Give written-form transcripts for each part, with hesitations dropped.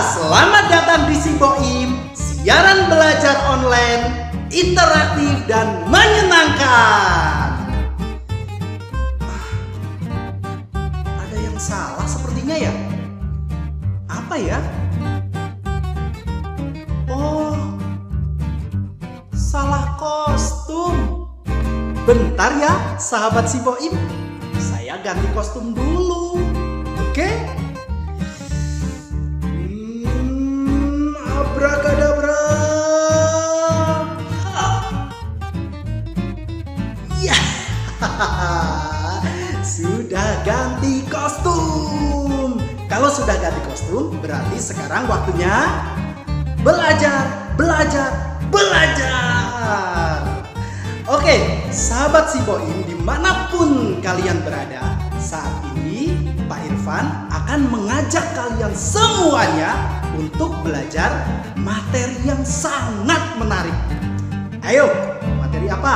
Selamat datang di Siboim, siaran belajar online, interaktif dan menyenangkan. Ada yang salah sepertinya ya? Apa ya? Oh, salah kostum. Bentar ya, sahabat Siboim. Saya ganti kostum dulu. Oke? Abrakadabra. Ya, sudah ganti kostum. Kalau sudah ganti kostum, berarti sekarang waktunya belajar. Oke, sahabat Siboim dimanapun kalian berada, saat ini Pak Irfan akan mengajak kalian semuanya untuk belajar materi yang sangat menarik. Ayo, materi apa?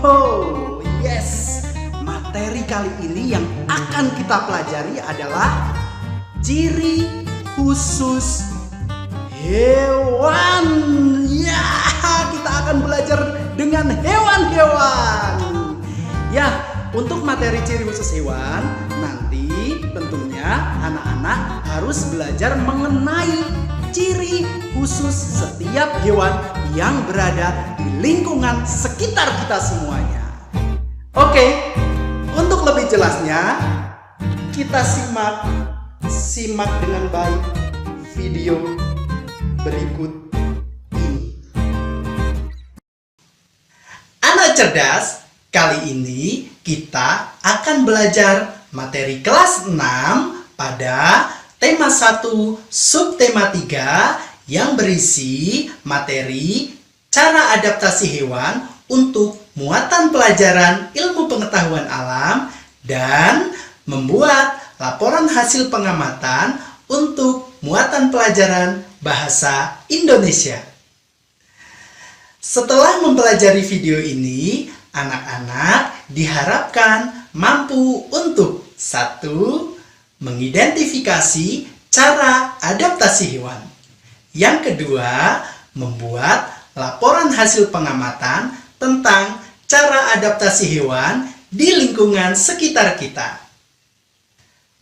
Oh, yes. Materi kali ini yang akan kita pelajari adalah ciri khusus hewan. Ya, kita akan belajar dengan hewan-hewan. Ya, untuk materi ciri khusus hewan, nanti tentunya anak-anak harus belajar mengenai ciri khusus setiap hewan yang berada di lingkungan sekitar kita semuanya. Oke, untuk lebih jelasnya, kita simak dengan baik video berikut ini. Anak cerdas, kali ini kita akan belajar materi kelas 6 pada tema 1 subtema 3 yang berisi materi cara adaptasi hewan untuk muatan pelajaran ilmu pengetahuan alam dan membuat laporan hasil pengamatan untuk muatan pelajaran bahasa Indonesia. Setelah mempelajari video ini, anak-anak diharapkan mampu untuk 1. Mengidentifikasi cara adaptasi hewan. Yang kedua, membuat laporan hasil pengamatan tentang cara adaptasi hewan di lingkungan sekitar kita.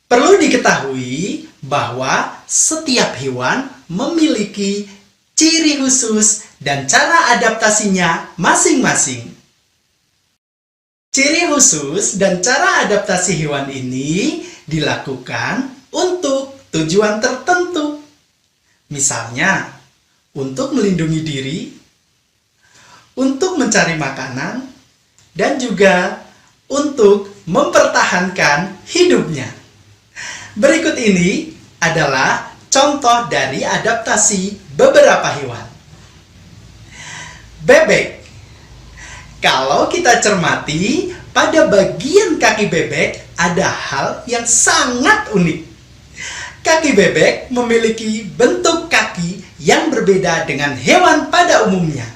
Perlu diketahui bahwa setiap hewan memiliki ciri khusus dan cara adaptasinya masing-masing. Ciri khusus dan cara adaptasi hewan ini dilakukan untuk tujuan tertentu. Misalnya, untuk melindungi diri, untuk mencari makanan, dan juga untuk mempertahankan hidupnya. Berikut ini adalah contoh dari adaptasi beberapa hewan. Bebek. Kalau kita cermati, pada bagian kaki bebek ada hal yang sangat unik. Kaki bebek memiliki bentuk kaki yang berbeda dengan hewan pada umumnya.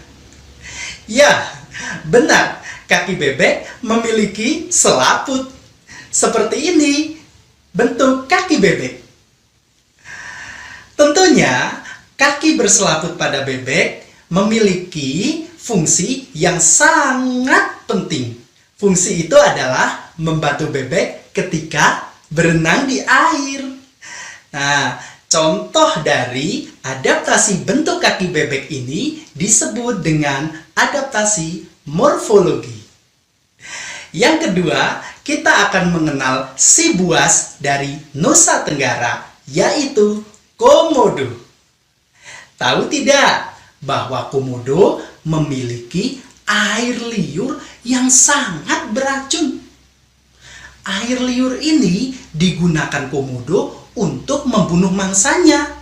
Ya, benar, kaki bebek memiliki selaput. Seperti ini bentuk kaki bebek. Tentunya, kaki berselaput pada bebek memiliki fungsi yang sangat penting. Fungsi itu adalah membantu bebek ketika berenang di air. Nah, contoh dari adaptasi bentuk kaki bebek ini disebut dengan adaptasi morfologi. Yang kedua, kita akan mengenal si buas dari Nusa Tenggara, yaitu komodo. Tahu tidak bahwa komodo memiliki air liur yang sangat beracun? Air liur ini digunakan komodo untuk membunuh mangsanya.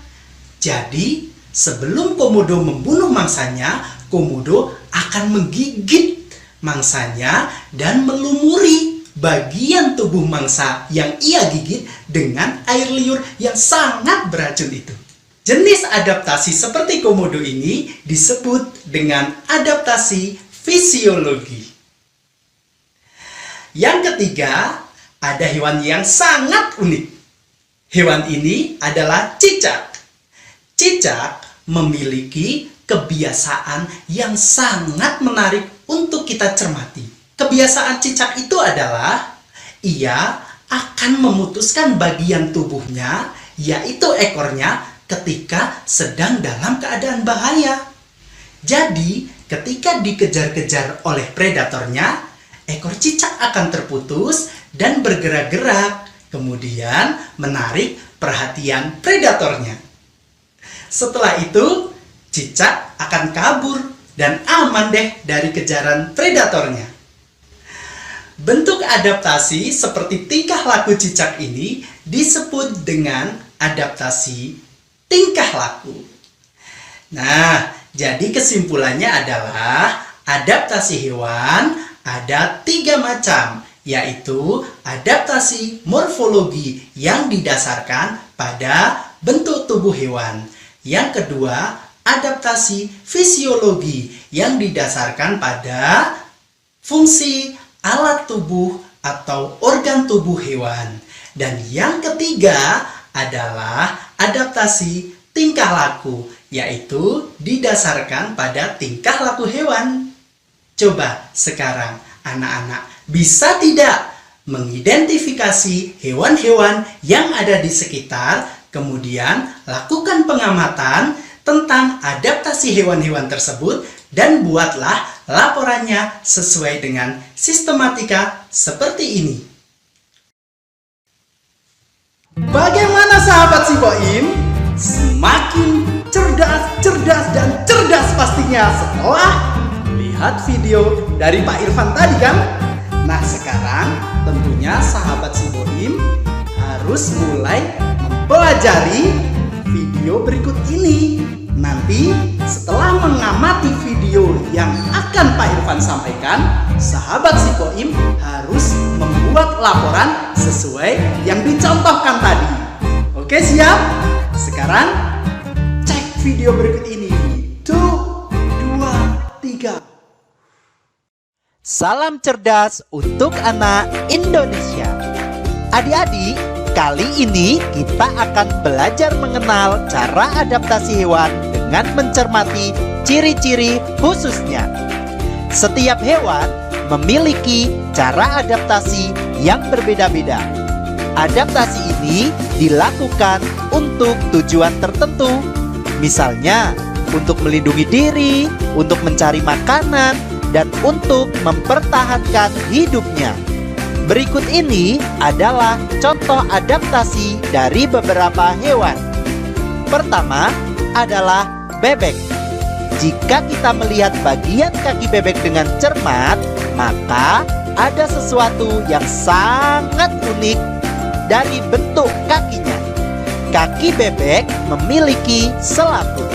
Jadi, sebelum komodo membunuh mangsanya, komodo akan menggigit mangsanya dan melumuri bagian tubuh mangsa yang ia gigit dengan air liur yang sangat beracun itu. Jenis adaptasi seperti komodo ini disebut dengan adaptasi fisiologi. Yang ketiga, ada hewan yang sangat unik. Hewan ini adalah cicak. Cicak memiliki kebiasaan yang sangat menarik untuk kita cermati. Kebiasaan cicak itu adalah ia akan memutuskan bagian tubuhnya, yaitu ekornya, ketika sedang dalam keadaan bahaya. Jadi, ketika dikejar-kejar oleh predatornya, ekor cicak akan terputus dan bergerak-gerak, kemudian menarik perhatian predatornya. Setelah itu, cicak akan kabur dan aman deh dari kejaran predatornya. Bentuk adaptasi seperti tingkah laku cicak ini disebut dengan adaptasi tingkah laku. Nah, jadi kesimpulannya adalah adaptasi hewan ada 3 macam, yaitu adaptasi morfologi yang didasarkan pada bentuk tubuh hewan. Yang kedua, adaptasi fisiologi yang didasarkan pada fungsi alat tubuh atau organ tubuh hewan. Dan yang ketiga adalah adaptasi tingkah laku, yaitu didasarkan pada tingkah laku hewan. Coba sekarang anak-anak bisa tidak mengidentifikasi hewan-hewan yang ada di sekitar, kemudian lakukan pengamatan tentang adaptasi hewan-hewan tersebut dan buatlah laporannya sesuai dengan sistematika seperti ini. Bagaimana sahabat Siboim? Semakin cerdas dan cerdas pastinya setelah lihat video dari Pak Irfan tadi kan? Nah sekarang tentunya sahabat Siboim harus mulai mempelajari video berikut ini. Nanti setelah mengamati video yang akan Pak Irfan sampaikan, sahabat Siboim harus membuat laporan sesuai yang dicontohkan tadi. Oke siap? Sekarang cek video berikut ini. 2, 3. Salam cerdas untuk anak Indonesia. Adik-adik, kali ini kita akan belajar mengenal cara adaptasi hewan dengan mencermati ciri-ciri khususnya. Setiap hewan memiliki cara adaptasi yang berbeda-beda. Adaptasi ini dilakukan untuk tujuan tertentu. Misalnya, untuk melindungi diri, untuk mencari makanan, dan untuk mempertahankan hidupnya. Berikut ini adalah contoh adaptasi dari beberapa hewan. Pertama adalah bebek. Jika kita melihat bagian kaki bebek dengan cermat, maka ada sesuatu yang sangat unik dari bentuk kakinya. Kaki bebek memiliki selaput.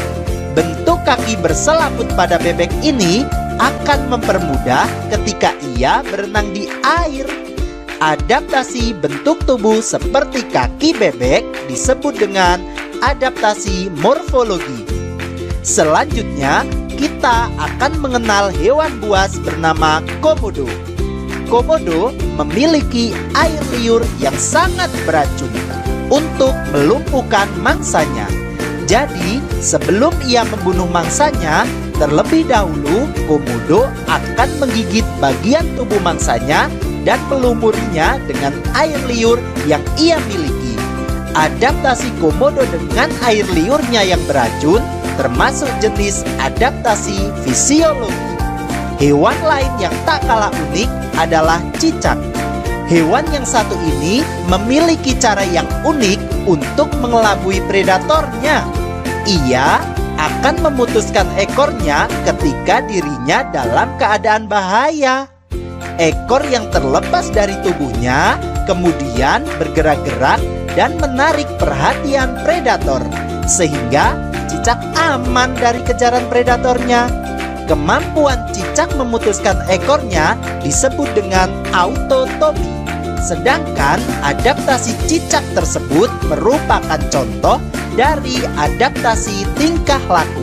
Bentuk kaki berselaput pada bebek ini akan mempermudah ketika ia berenang di air. Adaptasi bentuk tubuh seperti kaki bebek disebut dengan adaptasi morfologi. Selanjutnya, kita akan mengenal hewan buas bernama komodo. Komodo memiliki air liur yang sangat beracun untuk melumpuhkan mangsanya. Jadi, sebelum ia membunuh mangsanya, terlebih dahulu komodo akan menggigit bagian tubuh mangsanya dan melumurinya dengan air liur yang ia miliki. Adaptasi komodo dengan air liurnya yang beracun termasuk jenis adaptasi fisiologi. Hewan lain yang tak kalah unik adalah cicak. Hewan yang satu ini memiliki cara yang unik untuk mengelabui predatornya. Ia akan memutuskan ekornya ketika dirinya dalam keadaan bahaya. Ekor yang terlepas dari tubuhnya kemudian bergerak-gerak dan menarik perhatian predator, sehingga cicak aman dari kejaran predatornya. Kemampuan cicak memutuskan ekornya disebut dengan autotomi. Sedangkan adaptasi cicak tersebut merupakan contoh dari adaptasi tingkah laku.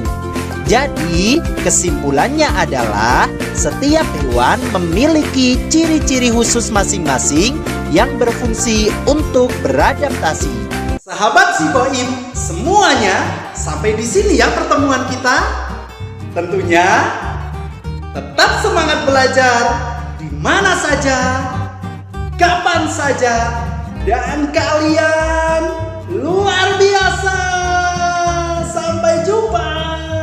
Jadi, kesimpulannya adalah setiap hewan memiliki ciri-ciri khusus masing-masing yang berfungsi untuk beradaptasi. Sahabat Si Boim semuanya, sampai di sini ya pertemuan kita. Tentunya tetap semangat belajar di mana saja, kapan saja, dan kalian luar biasa.